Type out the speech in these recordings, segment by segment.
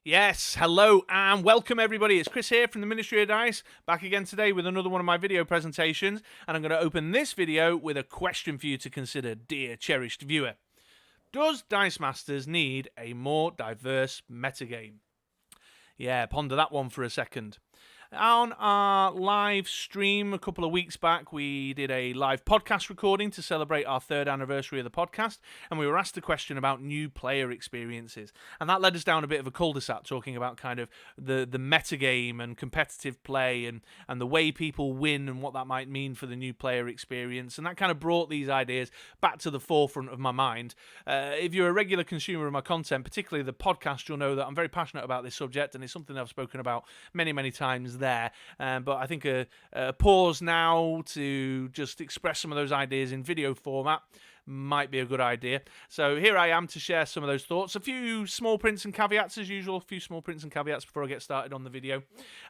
Yes, hello and welcome everybody. It's Chris here from the Ministry of Dice, back again today with another one of my video presentations, and I'm going to open this video with a question for you to consider, dear cherished viewer. Does Dice Masters need a more diverse metagame? Yeah, ponder that one for a second. On our live stream a couple of weeks back, we did a live podcast recording to celebrate our 3rd anniversary of the podcast, and we were asked a question about new player experiences. And that led us down a bit of a cul-de-sac, talking about kind of the metagame and competitive play and the way people win and what that might mean for the new player experience. And that kind of brought these ideas back to the forefront of my mind. If you're a regular consumer of my content, particularly the podcast, you'll know that I'm very passionate about this subject, and it's something I've spoken about many, many times there. But I think a pause now to just express some of those ideas in video format might be a good idea. So here I am to share some of those thoughts. A few small prints and caveats as usual, a few small prints and caveats before I get started on the video.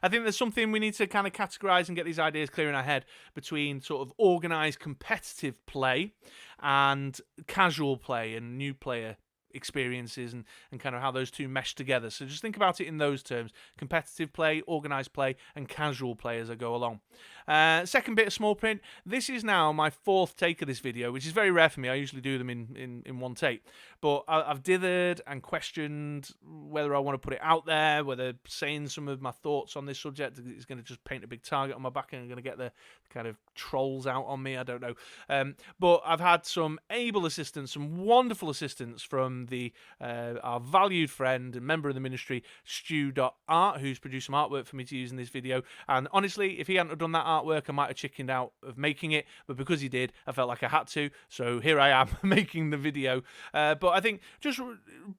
I think there's something we need to kind of categorize and get these ideas clear in our head between sort of organized competitive play and casual play and new player experiences and kind of how those two mesh together. So just think about it in those terms: competitive play, organized play, and casual play as I go along. Second bit of small print. This is now my 4th take of this video, which is very rare for me. I usually do them in one take. But I've dithered and questioned whether I want to put it out there, whether saying some of my thoughts on this subject is going to just paint a big target on my back and I'm going to get the kind of trolls out on me. I don't know. But I've had some able assistance, some wonderful assistance from our valued friend and member of the ministry, Stu.art, who's produced some artwork for me to use in this video. And honestly, if he hadn't have done that artwork, I might have chickened out of making it, but because he did, I felt like I had to, so here I am making the video. But I think just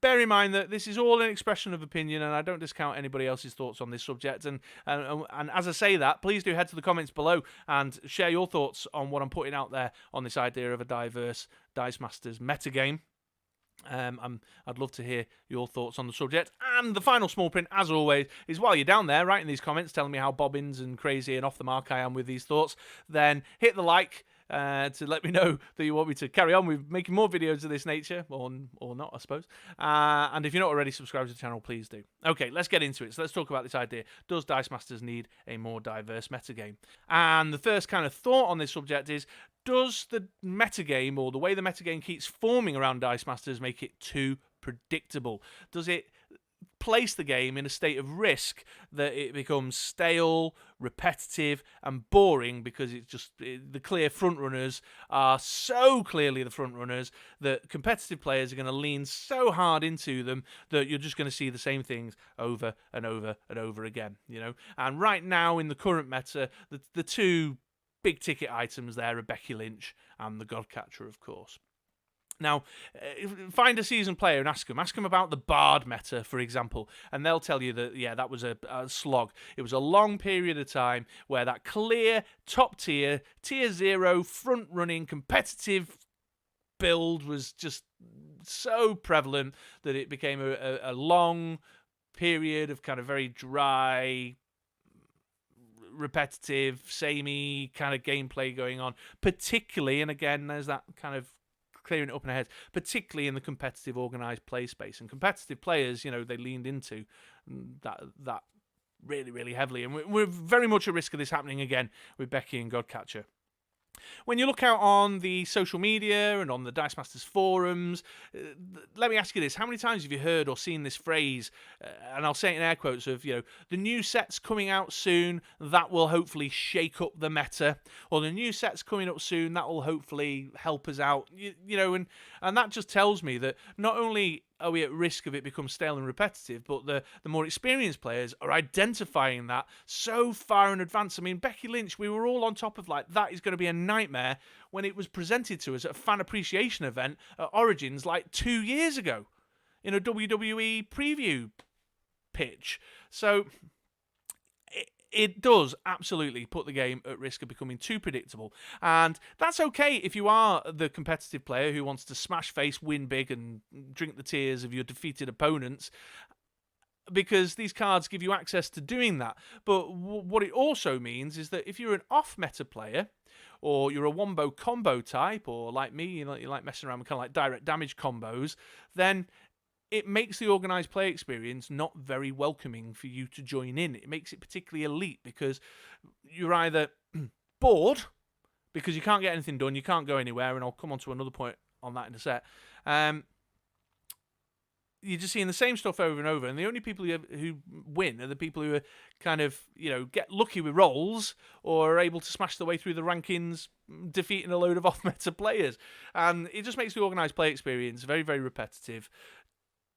bear in mind that this is all an expression of opinion, and I don't discount anybody else's thoughts on this subject. And as I say that, please do head to the comments below and share your thoughts on what I'm putting out there on this idea of a diverse Dice Masters metagame. I'd love to hear your thoughts on the subject. And the final small print, as always, is while you're down there writing these comments telling me how bobbins and crazy and off the mark I am with these thoughts, then hit the like to let me know that you want me to carry on with making more videos of this nature, or not, I suppose. And if you're not already subscribed to the channel, please do. Okay, let's get into it. So let's talk about this idea. Does Dice Masters need a more diverse metagame? And the first kind of thought on this subject is, does the metagame, or the way the metagame keeps forming around Dice Masters, make it too predictable? Does it place the game in a state of risk that it becomes stale, repetitive, and boring because the clear frontrunners are so clearly the frontrunners that competitive players are going to lean so hard into them that you're just going to see the same things over and over and over again, you know? And right now in the current meta, the two big ticket items there are Becky Lynch and the Godcatcher, of course. Now, find a seasoned player and ask them about the Bard meta, for example, and they'll tell you that, yeah, that was a slog. It was a long period of time where that clear, top tier, tier 0, front-running, competitive build was just so prevalent that it became a long period of kind of very dry, repetitive, samey kind of gameplay going on, particularly, and again, there's that kind of clearing it up in our heads, particularly in the competitive organised play space. And competitive players, you know, they leaned into that really, really heavily. And we're very much at risk of this happening again with Becky and Godcatcher. When you look out on the social media and on the Dice Masters forums, let me ask you this. How many times have you heard or seen this phrase, and I'll say it in air quotes, of, you know, the new set's coming out soon, that will hopefully shake up the meta, or the new set's coming up soon, that will hopefully help us out, you know, and that just tells me that not only are we at risk of it become stale and repetitive, but the more experienced players are identifying that so far in advance. I mean, Becky Lynch, we were all on top of, like, that is going to be a nightmare when it was presented to us at a fan appreciation event at Origins like 2 years ago in a WWE preview pitch. So it does absolutely put the game at risk of becoming too predictable. And that's okay if you are the competitive player who wants to smash face, win big, and drink the tears of your defeated opponents, because these cards give you access to doing that. But what it also means is that if you're an off-meta player, or you're a wombo combo type, or like me, you like messing around with kind of like direct damage combos, then it makes the organised play experience not very welcoming for you to join in. It makes it particularly elite because you're either bored because you can't get anything done, you can't go anywhere, and I'll come on to another point on that in a sec. You're just seeing the same stuff over and over, and the only people who win are the people who are kind of, get lucky with rolls or are able to smash their way through the rankings, defeating a load of off-meta players. And it just makes the organised play experience very, very repetitive,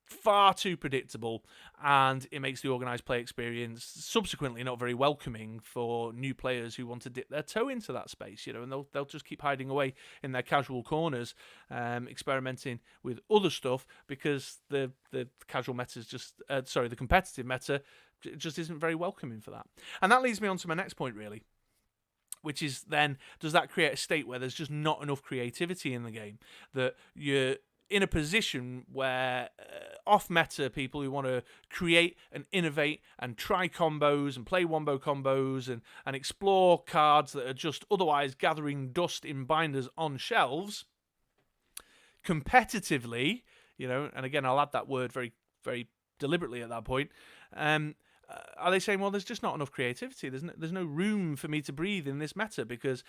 far too predictable, and it makes the organised play experience subsequently not very welcoming for new players who want to dip their toe into that space, and they'll just keep hiding away in their casual corners, experimenting with other stuff because the casual meta is just the competitive meta just isn't very welcoming for that. And that leads me on to my next point, really, which is then, does that create a state where there's just not enough creativity in the game, that you're in a position where off-meta people who want to create and innovate and try combos and play wombo combos and explore cards that are just otherwise gathering dust in binders on shelves competitively, and again, I'll add that word very, very deliberately at that point, are they saying, well, there's just not enough creativity, there's no room for me to breathe in this meta because...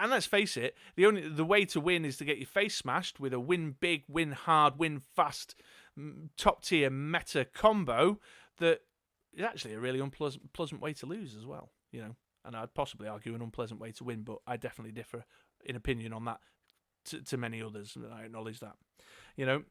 And let's face it, the way to win is to get your face smashed with a win big, win hard, win fast, top tier meta combo that is actually a really unpleasant way to lose as well. And I'd possibly argue an unpleasant way to win, but I definitely differ in opinion on that to many others, and I acknowledge that.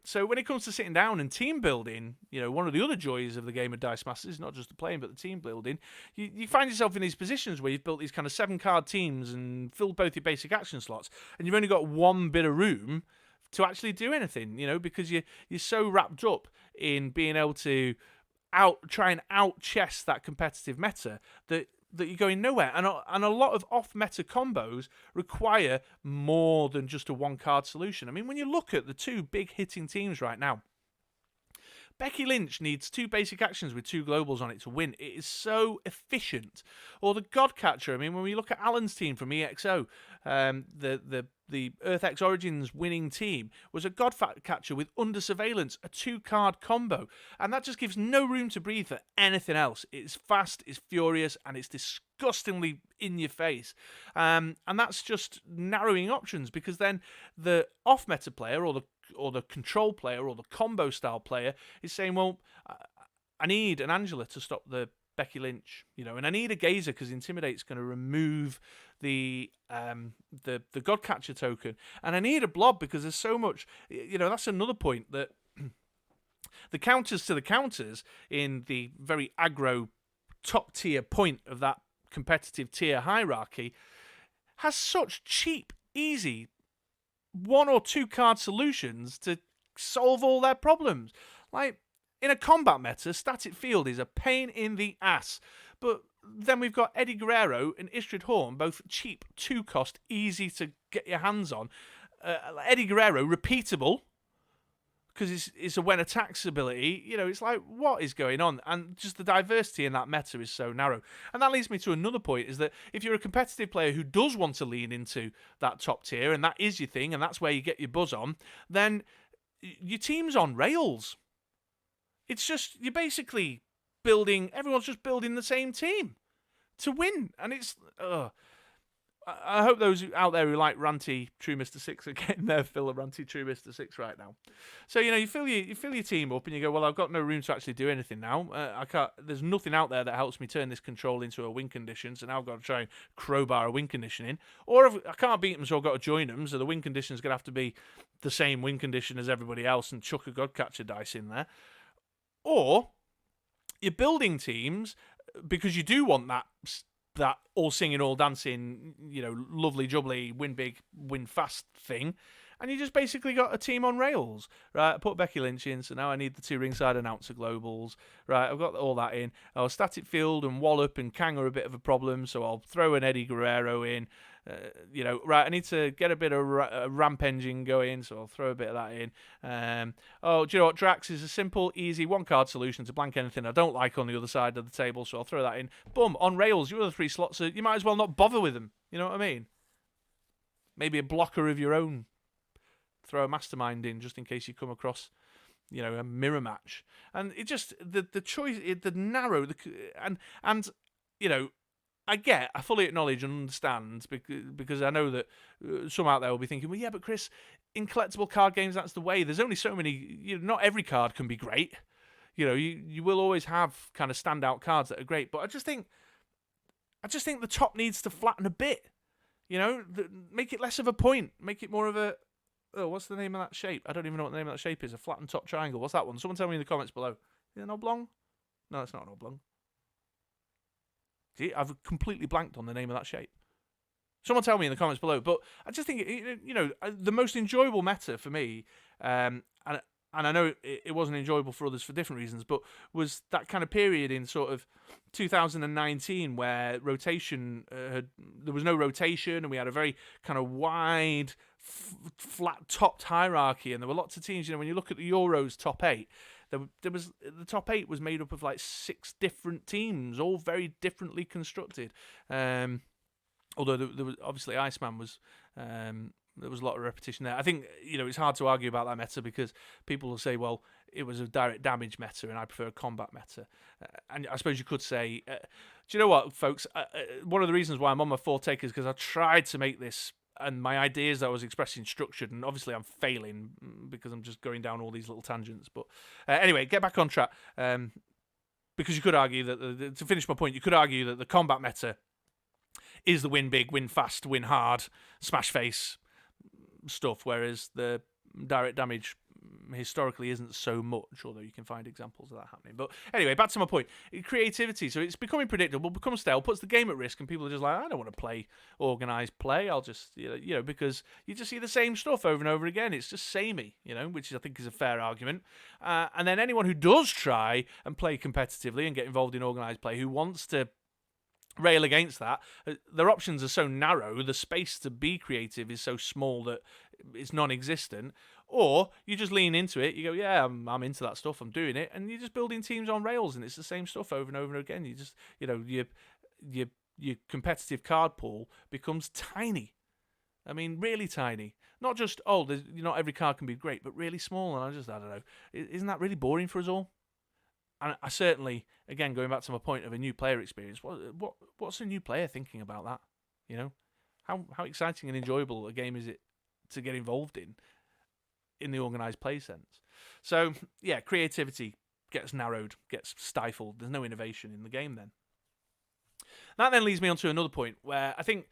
So when it comes to sitting down and team building, one of the other joys of the game of Dice Masters is not just the playing, but the team building. You find yourself in these positions where you've built these kind of 7-card teams and filled both your basic action slots, and you've only got one bit of room to actually do anything, because you're so wrapped up in being able to try and out-chess that competitive meta that you're going nowhere. And a lot of off-meta combos require more than just a one-card solution. I mean, when you look at the two big hitting teams right now, Becky Lynch needs 2 basic actions with 2 globals on it to win. It is so efficient. Or the Godcatcher. I mean, when we look at Alan's team from EXO, the Earth X Origins winning team was a Godcatcher with Under Surveillance, a 2-card combo. And that just gives no room to breathe for anything else. It's fast, it's furious, and it's disgustingly in your face. And that's just narrowing options, because then the off-meta player or the control player or the combo style player is saying, well, I need an Angela to stop the Becky Lynch, and I need a Gazer because Intimidate's going to remove the Godcatcher token, and I need a Blob because there's so much, that's another point, that the counters to the counters in the very aggro top tier point of that competitive tier hierarchy has such cheap, easy 1 or 2 card solutions to solve all their problems. Like, in a combat meta, Static Field is a pain in the ass. But then we've got Eddie Guerrero and Istrid Horn, both cheap, 2-cost, easy to get your hands on. Eddie Guerrero, repeatable, because it's a when attacks ability. It's like, what is going on? And just the diversity in that meta is so narrow. And that leads me to another point, is that if you're a competitive player who does want to lean into that top tier, and that is your thing, and that's where you get your buzz on, then your team's on rails. It's just, you're basically everyone's just building the same team to win. And it's, I hope those out there who like ranty True Mr. 6 are getting their fill of ranty True Mr. 6 right now. So, you fill your team up and you go, well, I've got no room to actually do anything now. There's nothing out there that helps me turn this control into a win condition, so now I've got to try and crowbar a win condition in. Or if I can't beat them, so I've got to join them, so the win condition's going to have to be the same win condition as everybody else and chuck a Godcatcher dice in there. Or you're building teams because you do want that all singing, all dancing, lovely jubbly, win big, win fast thing. And you just basically got a team on rails. Right, I put Becky Lynch in, so now I need the 2 ringside announcer globals. Right, I've got all that in. Static Field and Wallop and Kang are a bit of a problem, so I'll throw an Eddie Guerrero in. Right, I need to get a bit of ramp engine going, so I'll throw a bit of that in. Do you know what? Drax is a simple, easy 1-card solution to blank anything I don't like on the other side of the table, so I'll throw that in. Boom, on rails. Your other 3 slots, you might as well not bother with them. You know what I mean? Maybe a blocker of your own. Throw a mastermind in just in case you come across a mirror match, and it just the choice, the narrow, and I fully acknowledge and understand because I know that some out there will be thinking, well, yeah, but Chris, in collectible card games, that's the way. There's only so many. Not every card can be great. You will always have kind of standout cards that are great, but I just think the top needs to flatten a bit. Make it less of a point. Make it more of a. Oh, what's the name of that shape? I don't even know what the name of that shape is. A flattened top triangle. What's that one? Someone tell me in the comments below. Is it an oblong? No, it's not an oblong. See, I've completely blanked on the name of that shape. Someone tell me in the comments below. But I just think, the most enjoyable meta for me, and I know it wasn't enjoyable for others for different reasons, but was that kind of period in sort of 2019 where rotation there was no rotation, and we had a very kind of wide, flat-topped hierarchy, and there were lots of teams. When you look at the Euros top 8, there was the top 8 was made up of like 6 different teams, all very differently constructed. Although there was obviously Iceman was. There was a lot of repetition there. I think, it's hard to argue about that meta because people will say, well, it was a direct damage meta and I prefer a combat meta. And I suppose you could say, do you know what, folks? One of the reasons why I'm on my forte is because I tried to make this and my ideas that I was expressing structured, and obviously I'm failing because I'm just going down all these little tangents. But anyway, get back on track. Because you could argue that, to finish my point, you could argue that the combat meta is the win big, win fast, win hard, smash face stuff, whereas the direct damage historically isn't so much, although you can find examples of that happening. But anyway, back to my point. Creativity. So it's becoming predictable, becomes stale, puts the game at risk, and people are just like, I don't want to play organised play. I'll just, because you just see the same stuff over and over again. It's just samey, which I think is a fair argument. And then anyone who does try and play competitively and get involved in organised play, who wants to rail against that, their options are so narrow, the space to be creative is so small that it's non-existent. Or you just lean into it, you go, yeah, I'm into that stuff, I'm doing it, and you're just building teams on rails, and it's the same stuff over and over again. You just, your competitive card pool becomes tiny. I mean, really tiny. Not just, not every card can be great, but really small, and I don't know. Isn't that really boring for us all? And I certainly, again, going back to my point of a new player experience, what's a new player thinking about that? How exciting and enjoyable a game is it to get involved in the organised play sense? So, yeah, creativity gets narrowed, gets stifled. There's no innovation in the game then. That then leads me on to another point where I think,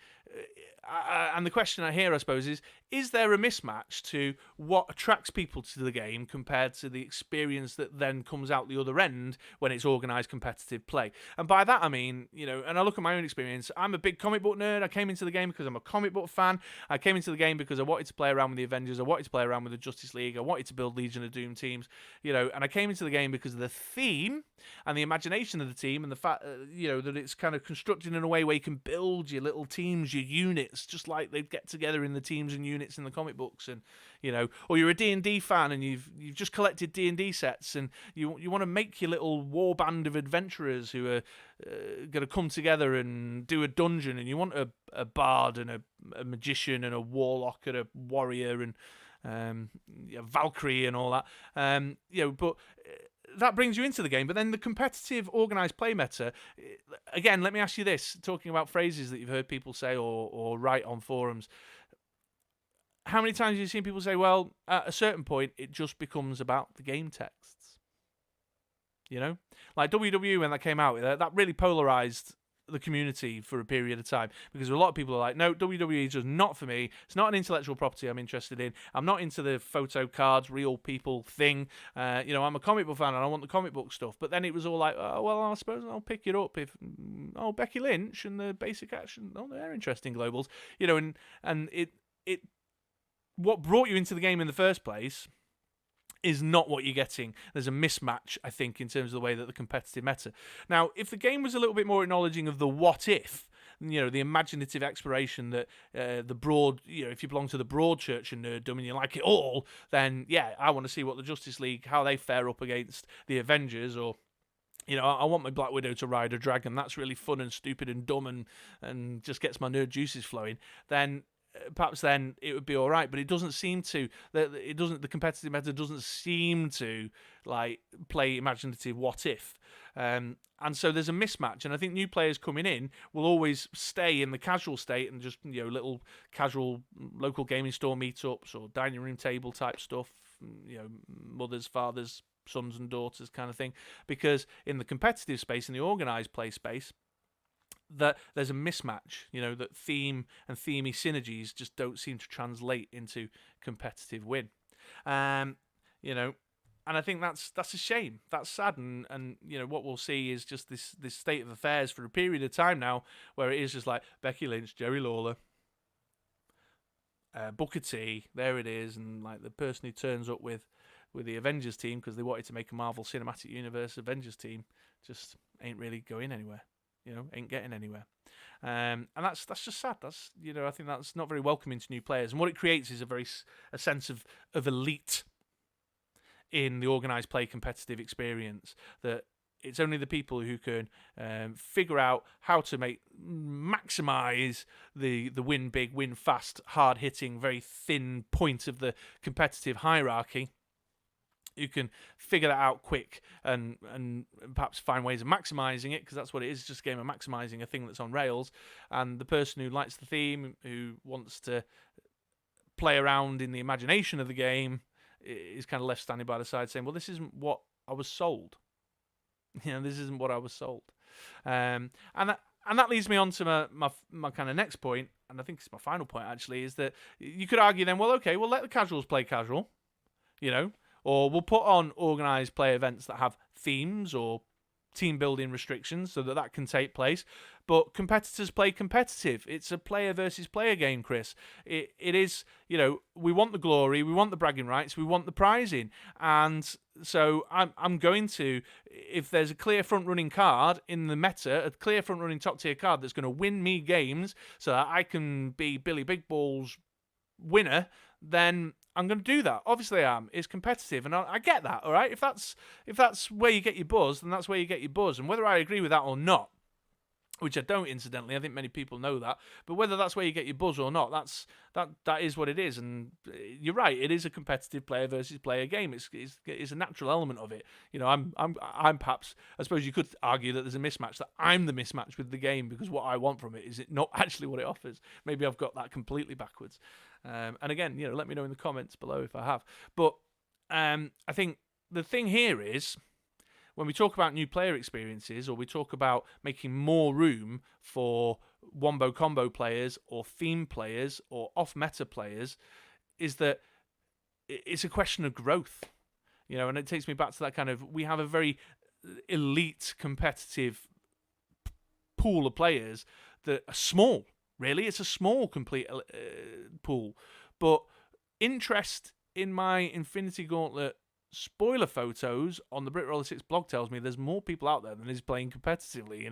and the question I hear, I suppose, is there a mismatch to what attracts people to the game compared to the experience that then comes out the other end when it's organised competitive play? And by that I mean, and I look at my own experience, I'm a big comic book nerd. I came into the game because I'm a comic book fan. I came into the game because I wanted to play around with the Avengers. I wanted to play around with the Justice League. I wanted to build Legion of Doom teams, and I came into the game because of the theme and the imagination of the team and the fact, that it's kind of constructed in a way where you can build your little teams, your units, just like they'd get together in the teams and units in the comic books. And or you're a D&D fan and you've just collected D&D sets and you want to make your little war band of adventurers who are going to come together and do a dungeon, and you want a bard and a magician and a warlock and a warrior and Valkyrie and all that. But that brings you into the game. But then the competitive organised play meta, again, let me ask you this, talking about phrases that you've heard people say or write on forums. How many times have you seen people say, well, at a certain point, it just becomes about the game texts? Like WWE, when that came out, that really polarised the community for a period of time, because a lot of people are like, no, WWE is just not for me. It's not an intellectual property I'm interested in. I'm not into the photo cards, real people thing. I'm a comic book fan and I want the comic book stuff. But then it was all like, oh, well, I suppose I'll pick it up if, Becky Lynch and the basic action, they're interesting globals. And it what brought you into the game in the first place is not what you're getting. There's a mismatch, I think, in terms of the way that the competitive meta. Now, if the game was a little bit more acknowledging of the what if, the imaginative exploration that the broad, if you belong to the broad church and nerddom and you like it all, then yeah, I want to see what the Justice League, how they fare up against the Avengers, or I want my Black Widow to ride a dragon. That's really fun and stupid and dumb and just gets my nerd juices flowing. Then perhaps then it would be all right. But it doesn't seem to. The competitive meta doesn't seem to like play imaginative what if. And so there's a mismatch, and I think new players coming in will always stay in the casual state and just little casual local gaming store meetups or dining room table type stuff, mothers, fathers, sons and daughters kind of thing, because in the competitive space, in the organised play space, that there's a mismatch, that theme and themey synergies just don't seem to translate into competitive win. And I think that's a shame. That's sad, and what we'll see is just this state of affairs for a period of time now, where it is just like Becky Lynch, Jerry Lawler, Booker T, there it is, and like the person who turns up with the Avengers team because they wanted to make a Marvel Cinematic Universe Avengers team just ain't really going anywhere. Ain't getting anywhere. And that's just sad. That's I think that's not very welcoming to new players, and what it creates is a sense of elite in the organised play competitive experience, that it's only the people who can figure out how to maximise the win big, win fast, hard hitting, very thin point of the competitive hierarchy, who can figure that out quick and perhaps find ways of maximising it, because that's what it is, just a game of maximising a thing that's on rails. And the person who likes the theme, who wants to play around in the imagination of the game, is kind of left standing by the side saying, well, this isn't what I was sold. This isn't what I was sold. And that leads me on to my kind of next point, and I think it's my final point actually, is that you could argue then, well, okay, we'll let the casuals play casual, or we'll put on organised play events that have themes or team building restrictions so that can take place. But competitors play competitive. It's a player versus player game, Chris. It is, we want the glory, we want the bragging rights, we want the prizing. And so I'm going to, if there's a clear front running card in the meta, a clear front running top tier card that's going to win me games so that I can be Billy Big Ball's winner, then I'm going to do that. Obviously I am. It's competitive, and I get that, all right? If that's where you get your buzz, then that's where you get your buzz. And whether I agree with that or not, which I don't, incidentally, I think many people know that, but whether that's where you get your buzz or not, that is what it is. And you're right, it is a competitive player versus player game. It's a natural element of it. I'm perhaps, I suppose you could argue that there's a mismatch, that I'm the mismatch with the game, because what I want from it is it not actually what it offers. Maybe I've got that completely backwards. And again, let me know in the comments below if I have. But I think the thing here is, when we talk about new player experiences, or we talk about making more room for wombo combo players or theme players or off-meta players, is that it's a question of growth. And it takes me back to that kind of, we have a very elite competitive pool of players that are small, really. It's a small complete pool. But interest in my Infinity Gauntlet spoiler photos on the BritRoller 6 blog tells me there's more people out there than is playing competitively,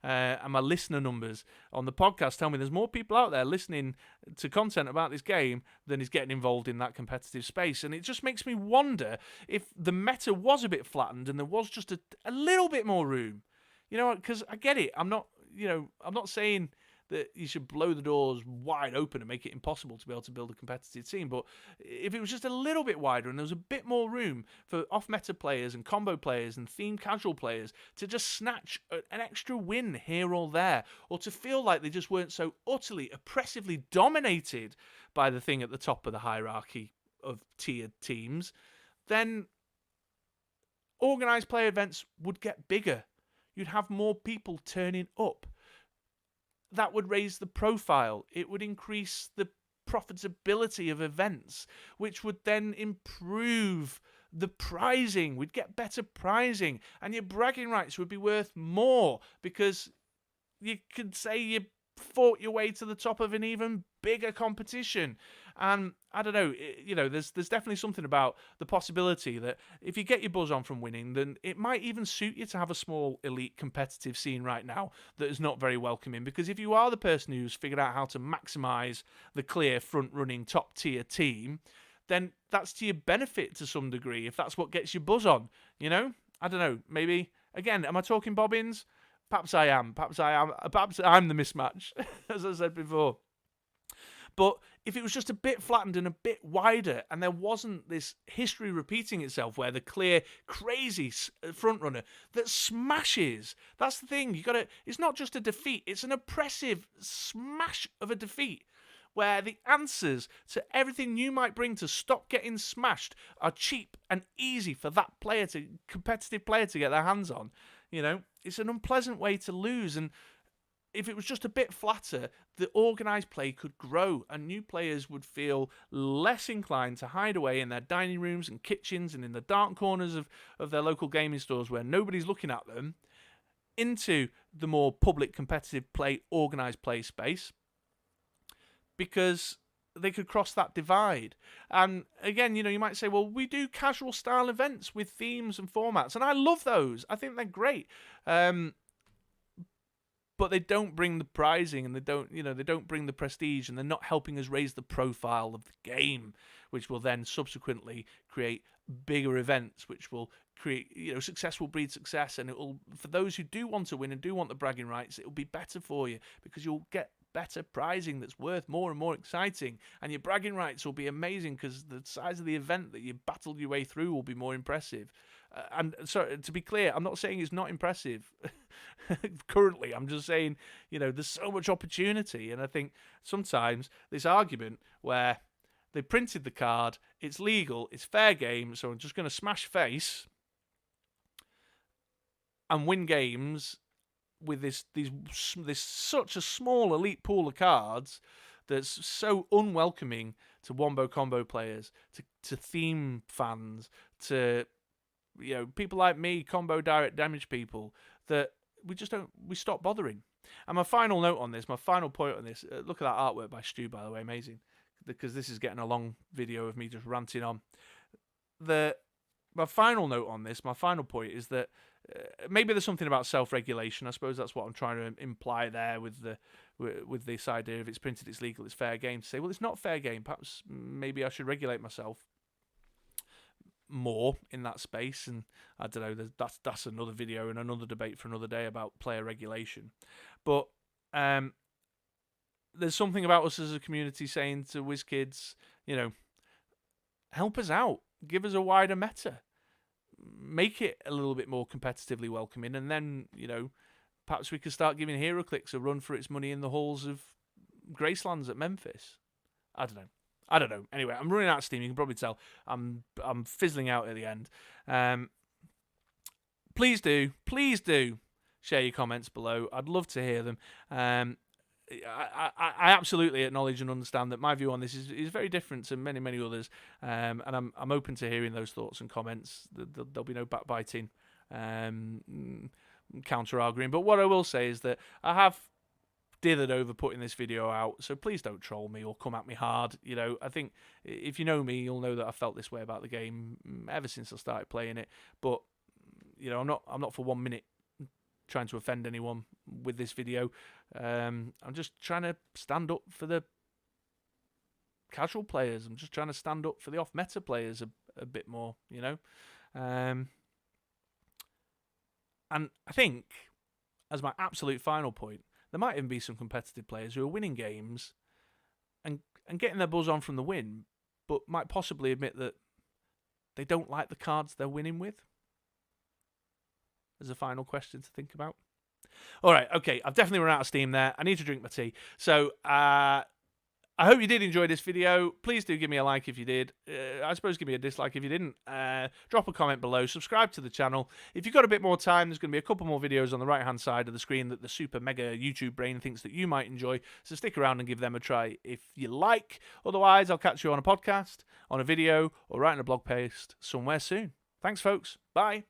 and my listener numbers on the podcast tell me there's more people out there listening to content about this game than is getting involved in that competitive space. And it just makes me wonder if the meta was a bit flattened and there was just a little bit more room, because I get it. I'm not saying that you should blow the doors wide open and make it impossible to be able to build a competitive team. But if it was just a little bit wider and there was a bit more room for off-meta players and combo players and theme casual players to just snatch an extra win here or there, or to feel like they just weren't so utterly, oppressively dominated by the thing at the top of the hierarchy of tiered teams, then organised play events would get bigger. You'd have more people turning up. That would raise the profile. It would increase the profitability of events, which would then improve the prizing. We'd get better prizing, and your bragging rights would be worth more, because you could say you fought your way to the top of an even bigger competition. And I don't know, there's definitely something about the possibility that if you get your buzz on from winning, then it might even suit you to have a small elite competitive scene right now that is not very welcoming. Because if you are the person who's figured out how to maximise the clear front-running top-tier team, then that's to your benefit to some degree, if that's what gets your buzz on, I don't know, maybe, again, am I talking bobbins? Perhaps I am. Perhaps I'm the mismatch, as I said before. But if it was just a bit flattened and a bit wider, and there wasn't this history repeating itself where the clear, crazy front runner that smashes, that's the thing. It's not just a defeat, it's an oppressive smash of a defeat, where the answers to everything you might bring to stop getting smashed are cheap and easy for that competitive player to get their hands on. It's an unpleasant way to lose, and if it was just a bit flatter, the organised play could grow, and new players would feel less inclined to hide away in their dining rooms and kitchens and in the dark corners of their local gaming stores where nobody's looking at them, into the more public competitive play, organised play space, because they could cross that divide. And again, you might say, well, we do casual style events with themes and formats, and I love those. I think they're great. But they don't bring the prizing, and they don't bring the prestige, and they're not helping us raise the profile of the game, which will then subsequently create bigger events, which will create, success will breed success, and it will, for those who do want to win and do want the bragging rights, it will be better for you because you'll get better prizing that's worth more and more exciting, and your bragging rights will be amazing because the size of the event that you battled your way through will be more impressive. And so, to be clear, I'm not saying it's not impressive currently. I'm just saying, there's so much opportunity. And I think sometimes this argument where they printed the card, it's legal, it's fair game, so I'm just going to smash face and win games with this such a small elite pool of cards that's so unwelcoming to wombo combo players, to theme fans, to people like me, combo direct damage people, that we stop bothering. And my final point on this, look at that artwork by Stu, by the way, amazing, because this is getting a long video of me just ranting on. My final note on this, my final point is that maybe there's something about self-regulation. I suppose that's what I'm trying to imply there with this idea of it's printed, it's legal, it's fair game, to say, well, it's not fair game. Perhaps maybe I should regulate myself more in that space. And I don't know, that's another video and another debate for another day about player regulation. But there's something about us as a community saying to WizKids, help us out, give us a wider meta, make it a little bit more competitively welcoming, and then perhaps we could start giving HeroClix a run for its money in the halls of Gracelands at Memphis. I don't know. Anyway, I'm running out of steam. You can probably tell I'm fizzling out at the end. Please do share your comments below. I'd love to hear them. I absolutely acknowledge and understand that my view on this is very different to many others, and I'm open to hearing those thoughts and comments. There'll be no backbiting, counter arguing. But what I will say is that I have dithered over putting this video out, so please don't troll me or come at me hard. I think if you know me, you'll know that I felt this way about the game ever since I started playing it. But I'm not for 1 minute trying to offend anyone with this video. I'm just trying to stand up for the casual players. I'm just trying to stand up for the off-meta players a bit more, And I think, as my absolute final point, there might even be some competitive players who are winning games and getting their buzz on from the win, but might possibly admit that they don't like the cards they're winning with. As a final question to think about. All right, okay, I've definitely run out of steam there. I need to drink my tea. So I hope you did enjoy this video. Please do give me a like if you did. I suppose give me a dislike if you didn't. Drop a comment below. Subscribe to the channel. If you've got a bit more time, there's going to be a couple more videos on the right-hand side of the screen that the super mega YouTube brain thinks that you might enjoy. So stick around and give them a try if you like. Otherwise, I'll catch you on a podcast, on a video, or writing a blog post somewhere soon. Thanks, folks. Bye.